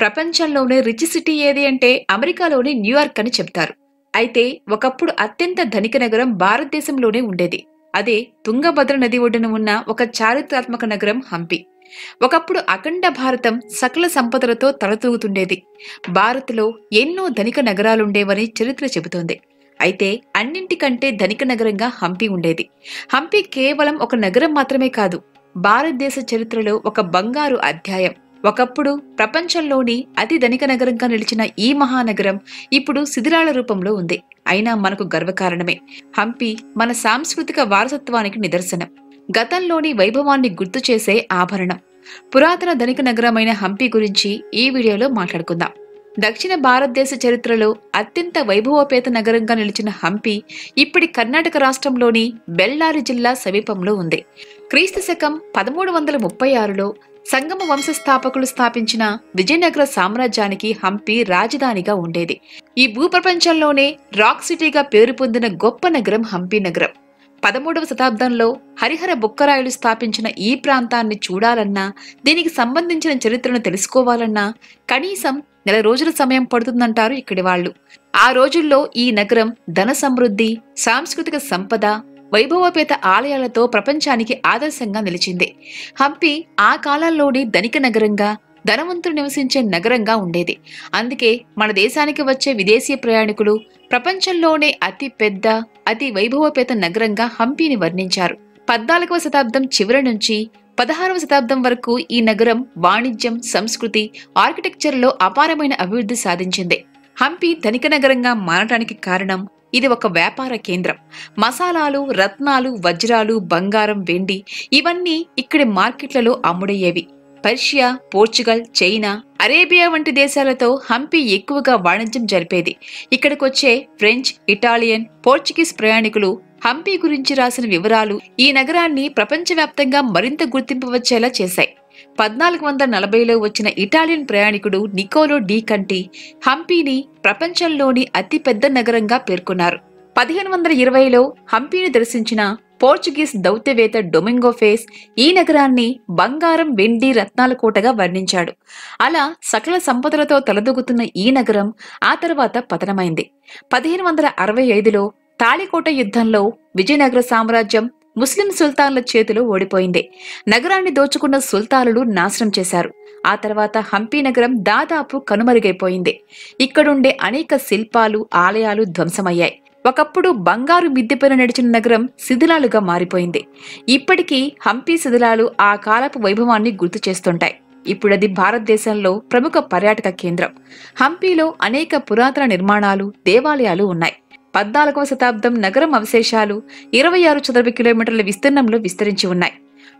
ప్రపంచంలోనే rich city ఏది అంటే అమెరికాలోని న్యూయార్క్ అని చెప్తారు. అయితే ఒకప్పుడు అత్యంత ధనిక నగరం భారతదేశంలోనే ఉండేది. అదే తుంగభద్ర నది ఒడ్డున ఉన్న ఒక చారిత్రాత్మక నగరం హంపి. ఒకప్పుడు అఖండ భారతం సకల సంపదలతో తలతూగుతుండేది. భారత్లో ఎన్నో ధనిక నగరాలుండేవని చరిత్ర చెబుతోంది. అయితే అన్నింటికంటే ధనిక నగరంగా హంపి ఉండేది. హంపి కేవలం ఒక నగరం మాత్రమే కాదు, భారతదేశ చరిత్రలో ఒక బంగారు అధ్యాయం. ఒకప్పుడు ప్రపంచంలోని అతి ధనిక నగరంగా నిలిచిన ఈ మహానగరం ఇప్పుడు శిథిలాల రూపంలో ఉంది. అయినా మనకు గర్వకారణమే. హంపి మన సాంస్కృతిక వారసత్వానికి నిదర్శనం, గతంలోని వైభవాన్ని గుర్తు చేసే ఆభరణం. పురాతన ధనిక నగరమైన హంపి గురించి ఈ వీడియోలో మాట్లాడుకుందాం. దక్షిణ భారతదేశ చరిత్రలో అత్యంత వైభవోపేత నగరంగా నిలిచిన హంపి ఇప్పటి కర్ణాటక రాష్ట్రంలోని బెల్లారి జిల్లా సమీపంలో ఉంది. క్రీస్తు శకం 1336లో సంగమ వంశస్థాపకులు స్థాపించిన విజయనగర సామ్రాజ్యానికి హంపి రాజధానిగా ఉండేది. ఈ భూప్రపంచంలోనే రాక్ సిటీగా పేరు పొందిన గొప్ప నగరం హంపి నగరం. 13వ శతాబ్దంలో హరిహర బుక్కరాయలు స్థాపించిన ఈ ప్రాంతాన్ని చూడాలన్నా, దీనికి సంబంధించిన చరిత్రను తెలుసుకోవాలన్నా కనీసం నెల రోజుల సమయం పడుతుందంటారు ఇక్కడి వాళ్ళు. ఆ రోజుల్లో ఈ నగరం ధన సమృద్ధి, సాంస్కృతిక సంపద, వైభవోపేత ఆలయాలతో ప్రపంచానికి ఆదర్శంగా నిలిచింది. హంపి ఆ కాలంలోని ధనిక నగరంగా, ధనవంతులు నివసించే నగరంగా ఉండేది. అందుకే మన దేశానికి వచ్చే విదేశీ ప్రయాణికులు ప్రపంచంలోనే అతి పెద్ద, అతి వైభవోపేత నగరంగా హంపిని వర్ణించారు. 14వ శతాబ్దం చివరి నుంచి 16వ శతాబ్దం వరకు ఈ నగరం వాణిజ్యం, సంస్కృతి, ఆర్కిటెక్చర్లో అపారమైన అభివృద్ధి సాధించింది. హంపి ధనిక నగరంగా మారటానికి కారణం, ఇది ఒక వ్యాపార కేంద్రం. మసాలాలు, రత్నాలు, వజ్రాలు, బంగారం, వెండి ఇవన్నీ ఇక్కడి మార్కెట్లలో అమ్ముడయ్యేవి. పర్షియా, పోర్చుగల్, చైనా, అరేబియా వంటి దేశాలతో హంపి ఎక్కువగా వాణిజ్యం జరిపేది. ఇక్కడికొచ్చే ఫ్రెంచ్, ఇటాలియన్, పోర్చుగీస్ ప్రయాణికులు హంపి గురించి రాసిన వివరాలు ఈ నగరాన్ని ప్రపంచవ్యాప్తంగా మరింత గుర్తింపు వచ్చేలా చేశాయి. 1440లో వచ్చిన ఇటాలియన్ ప్రయాణికుడు నికోలో డి కంటి హంపిని ప్రపంచంలోని అతి పెద్ద నగరంగా పేర్కొన్నారు. 1520లో హంపిని దర్శించిన పోర్చుగీస్ దౌత్యవేత్త డొమింగో ఫేస్ ఈ నగరాన్ని బంగారం, వెండి, రత్నాల కోటగా వర్ణించాడు. అలా సకల సంపదలతో తలదూగుతున్న ఈ నగరం ఆ తర్వాత పతనమైంది. 1565లో తాళికోట యుద్ధంలో విజయనగర సామ్రాజ్యం ముస్లిం సుల్తాన్ల చేతిలో ఓడిపోయింది. నగరాన్ని దోచుకున్న సుల్తానులు నాశనం చేశారు. ఆ తర్వాత హంపి నగరం దాదాపు కనుమరుగైపోయింది. ఇక్కడుండే అనేక శిల్పాలు, ఆలయాలు ధ్వంసమయ్యాయి. ఒకప్పుడు బంగారు మిద్దెపైన నడిచిన నగరం శిథిలాలుగా మారిపోయింది. ఇప్పటికీ హంపి శిథిలాలు ఆ కాలపు వైభవాన్ని గుర్తు చేస్తుంటాయి. ఇప్పుడది భారతదేశంలో ప్రముఖ పర్యాటక కేంద్రం. హంపిలో అనేక పురాతన నిర్మాణాలు, దేవాలయాలు ఉన్నాయి. 14వ శతాబ్దం నగరం అవశేషాలు 26 చదరపు కిలోమీటర్ల విస్తీర్ణంలో విస్తరించి ఉన్నాయి.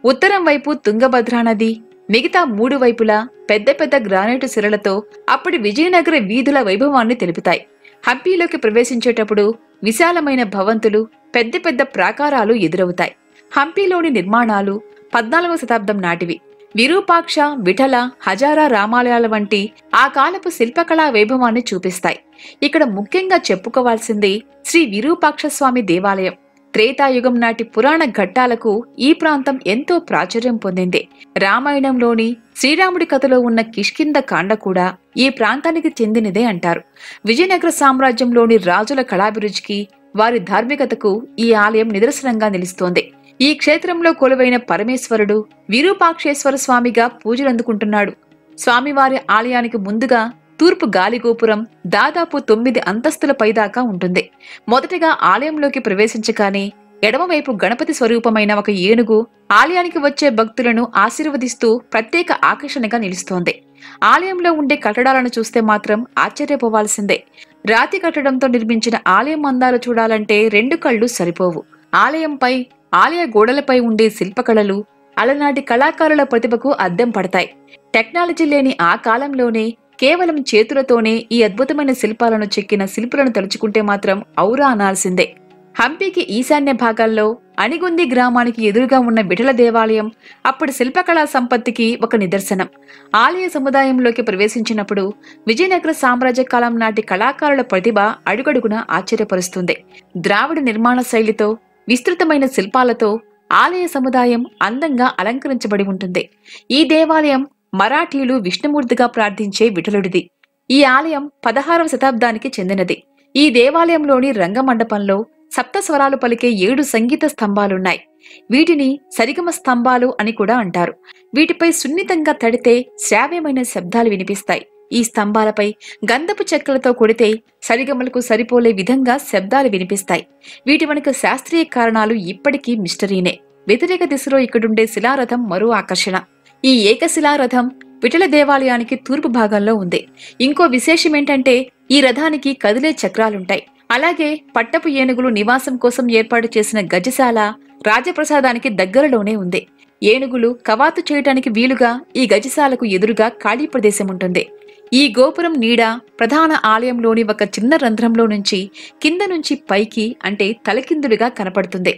ఉత్తరం వైపు తుంగభద్రా నది, మిగతా 3 వైపులా పెద్ద పెద్ద గ్రానైటు శిలలతో అప్పటి విజయనగర వీధుల వైభవాన్ని తెలుపుతాయి. హంపిలోకి ప్రవేశించేటప్పుడు విశాలమైన భవంతులు, పెద్ద పెద్ద ప్రాకారాలు ఎదురవుతాయి. హంపిలోని నిర్మాణాలు 14వ శతాబ్దం నాటివి. విరూపాక్ష, విఠల, హజారా రామాలయాల వంటి ఆ కాలపు శిల్పకళా వైభవాన్ని చూపిస్తాయి. ఇక్కడ ముఖ్యంగా చెప్పుకోవాల్సింది శ్రీ విరూపాక్ష స్వామి దేవాలయం. త్రేతాయుగం నాటి పురాణ ఘట్టాలకు ఈ ప్రాంతం ఎంతో ప్రాచుర్యం పొందింది. రామాయణంలోని శ్రీరాముడి కథలో ఉన్న కిష్కింద కాండ కూడా ఈ ప్రాంతానికి చెందినదే అంటారు. విజయనగర సామ్రాజ్యంలోని రాజుల కళాభిరుచికి, వారి ధార్మికతకు ఈ ఆలయం నిదర్శనంగా నిలుస్తోంది. ఈ క్షేత్రంలో కొలువైన పరమేశ్వరుడు విరూపాక్షేశ్వర స్వామిగా పూజలందుకుంటున్నాడు. స్వామివారి ఆలయానికి ముందుగా తూర్పు గాలిగోపురం దాదాపు 9 అంతస్తుల పైదాకా ఉంటుంది. మొదటిగా ఆలయంలోకి ప్రవేశించగానే ఎడమవైపు గణపతి స్వరూపమైన ఒక ఏనుగు ఆలయానికి వచ్చే భక్తులను ఆశీర్వదిస్తూ ప్రత్యేక ఆకర్షణగా నిలుస్తోంది. ఆలయంలో ఉండే కట్టడాలను చూస్తే మాత్రం ఆశ్చర్యపోవాల్సిందే. రాతి కట్టడంతో నిర్మించిన ఆలయం అందాలు చూడాలంటే 2 కళ్ళు సరిపోవు. ఆలయంపై, ఆలయ గోడలపై ఉండే శిల్పకళలు అలనాటి కళాకారుల ప్రతిభకు అద్దం పడతాయి. టెక్నాలజీ లేని ఆ కాలంలోనే కేవలం చేతులతోనే ఈ అద్భుతమైన శిల్పాలను చెక్కిన శిల్పులను తలుచుకుంటే మాత్రం ఔరా అనాల్సిందే. హంపికి ఈశాన్య భాగాల్లో అణిగుంది గ్రామానికి ఎదురుగా ఉన్న విఠల దేవాలయం అప్పటి శిల్పకళా సంపత్తికి ఒక నిదర్శనం. ఆలయ సముదాయంలోకి ప్రవేశించినప్పుడు విజయనగర సామ్రాజ్య కాలం నాటి కళాకారుల ప్రతిభ అడుగడుగున ఆశ్చర్యపరుస్తుంది. ద్రావిడ నిర్మాణ శైలితో, విస్తృతమైన శిల్పాలతో ఆలయ సముదాయం అందంగా అలంకరించబడి ఉంటుంది. ఈ దేవాలయం మరాఠీలు విష్ణుమూర్తిగా ప్రార్థించే విఠలుడిది. ఈ ఆలయం 16వ శతాబ్దానికి చెందినది. ఈ దేవాలయంలోని రంగమండపంలో సప్త స్వరాలు పలికే 7 సంగీత స్తంభాలున్నాయి. వీటిని సరిగమ స్తంభాలు అని కూడా అంటారు. వీటిపై సున్నితంగా తడితే శ్రావ్యమైన శబ్దాలు వినిపిస్తాయి. ఈ స్తంభాలపై గంధపు చెక్కలతో కొడితే సరిగమలకు సరిపోలే విధంగా శబ్దాలు వినిపిస్తాయి. వీటి వెనుక శాస్త్రీయ కారణాలు ఇప్పటికీ మిస్టరీనే. వ్యతిరేక దిశలో ఇక్కడుండే శిలారథం మరో ఆకర్షణ. ఈ ఏకశిలారథం విఠల దేవాలయానికి తూర్పు భాగంలో ఉంది. ఇంకో విశేషమేంటంటే ఈ రథానికి కదిలే చక్రాలుంటాయి. అలాగే పట్టపు ఏనుగులు నివాసం కోసం ఏర్పాటు చేసిన గజశాల రాజప్రసాదానికి దగ్గరలోనే ఉంది. ఏనుగులు కవాతు చేయటానికి వీలుగా ఈ గజశాలకు ఎదురుగా ఖాళీ ప్రదేశం ఉంటుంది. ఈ గోపురం నీడ ప్రధాన ఆలయంలోని ఒక చిన్న రంధ్రంలో నుంచి కింద నుంచి పైకి అంటే తలకిందులుగా కనపడుతుంది.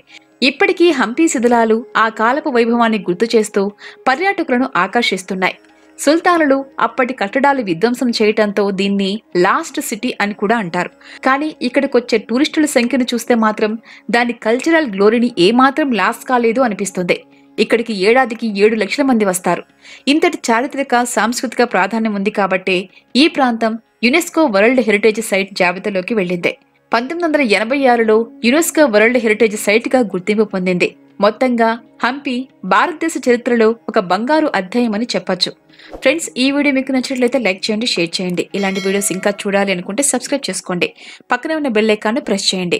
ఇప్పటికీ హంపీ శిథిలాలు ఆ కాలపు వైభవాన్ని గుర్తు చేస్తూ పర్యాటకులను ఆకర్షిస్తున్నాయి. సుల్తానులు అప్పటి కట్టడాలు విధ్వంసం చేయటంతో దీన్ని లాస్ట్ సిటీ అని కూడా అంటారు. కానీ ఇక్కడికొచ్చే టూరిస్టుల సంఖ్యను చూస్తే మాత్రం దాని కల్చరల్ గ్లోరీని ఏమాత్రం లాస్ కాలేదు అనిపిస్తుంది. ఇక్కడికి ఏడాదికి 7 లక్షల మంది వస్తారు. ఇంతటి చారిత్రక సాంస్కృతిక ప్రాధాన్యం ఉంది కాబట్టే ఈ ప్రాంతం యునెస్కో వరల్డ్ హెరిటేజ్ సైట్ జాబితాలోకి వెళ్ళింది. 1986లో యునెస్కో వరల్డ్ హెరిటేజ్ సైట్ గా గుర్తింపు పొందింది. మొత్తంగా హంపి భారతదేశ చరిత్రలో ఒక బంగారు అధ్యాయం అని చెప్పొచ్చు. ఫ్రెండ్స్, ఈ వీడియో మీకు నచ్చినట్లయితే లైక్ చేయండి, షేర్ చేయండి. ఇలాంటి వీడియోస్ ఇంకా చూడాలి అనుకుంటే సబ్స్క్రైబ్ చేసుకోండి. పక్కనే ఉన్న బెల్ ఐకాన్ ని ప్రెస్ చేయండి.